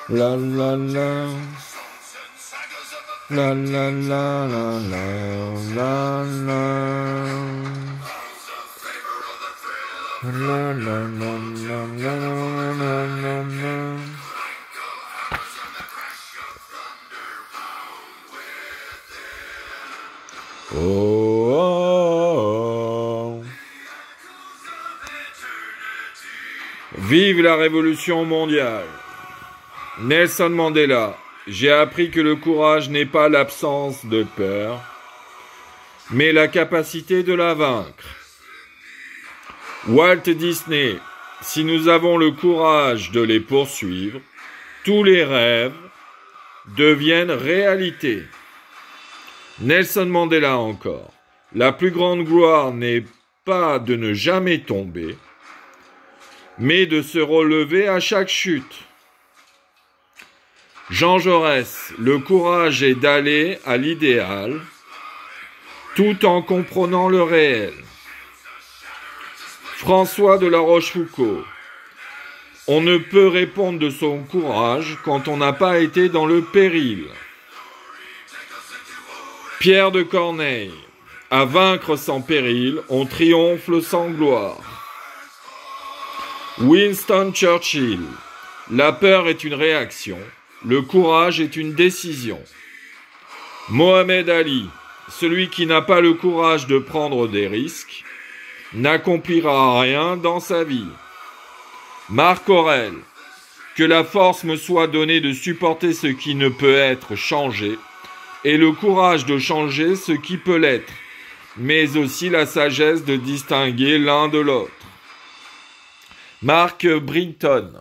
La la la. La la la la la la la. La la la la la la la. Oh, oh, oh. Vive la révolution mondiale. Nelson Mandela. J'ai appris que le courage n'est pas l'absence de peur, mais la capacité de la vaincre. Walt Disney, si nous avons le courage de les poursuivre, tous les rêves deviennent réalité. Nelson Mandela encore, la plus grande gloire n'est pas de ne jamais tomber, mais de se relever à chaque chute. Jean Jaurès, le courage est d'aller à l'idéal, tout en comprenant le réel. François de La Rochefoucauld, on ne peut répondre de son courage quand on n'a pas été dans le péril. Pierre de Corneille, à vaincre sans péril, on triomphe sans gloire. Winston Churchill, la peur est une réaction. Le courage est une décision. Mohamed Ali, celui qui n'a pas le courage de prendre des risques, n'accomplira rien dans sa vie. Marc Aurèle, que la force me soit donnée de supporter ce qui ne peut être changé, et le courage de changer ce qui peut l'être, mais aussi la sagesse de distinguer l'un de l'autre. Mark Brinton.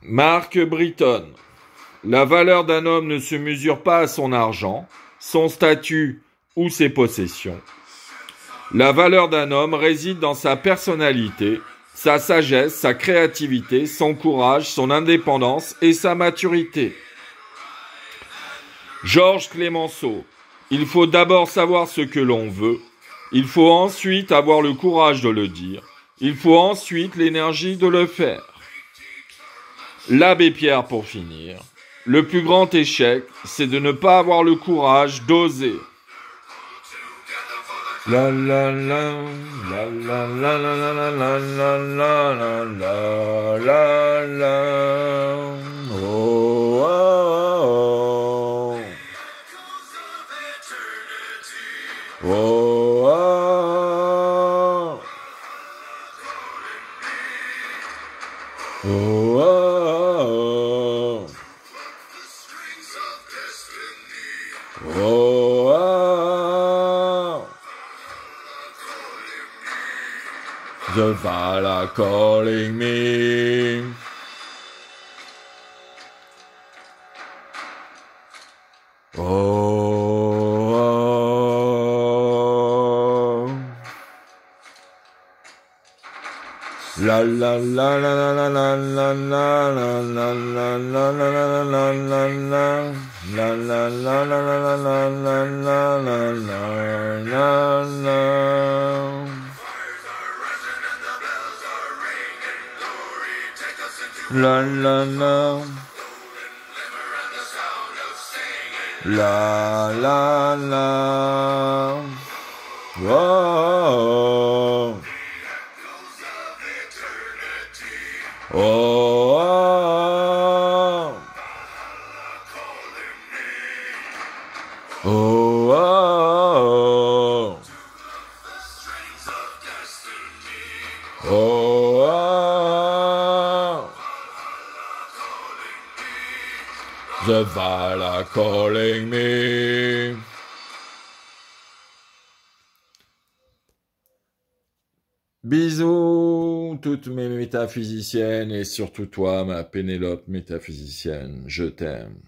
Mark Britton. La valeur d'un homme ne se mesure pas à son argent, son statut ou ses possessions. La valeur d'un homme réside dans sa personnalité, sa sagesse, sa créativité, son courage, son indépendance et sa maturité. Georges Clemenceau. Il faut d'abord savoir ce que l'on veut. Il faut ensuite avoir le courage de le dire. Il faut ensuite l'énergie de le faire. L'abbé Pierre pour finir. Le plus grand échec, c'est de ne pas avoir le courage d'oser. La la la la la la la la la la la la la la. Oh, oh, oh. Oh, oh. Oh, oh. Oh, oh. The Valhalla calling me. Oh, oh. La la la la la la la la la la la la la la la la la. La la la la la la la la la la la la. La la la. La la la. Oh. Oh. Oh. Oh, oh, oh, oh, oh. The Valhalla calling me. Bisous, toutes mes métaphysiciennes et surtout toi, ma Pénélope métaphysicienne, je t'aime.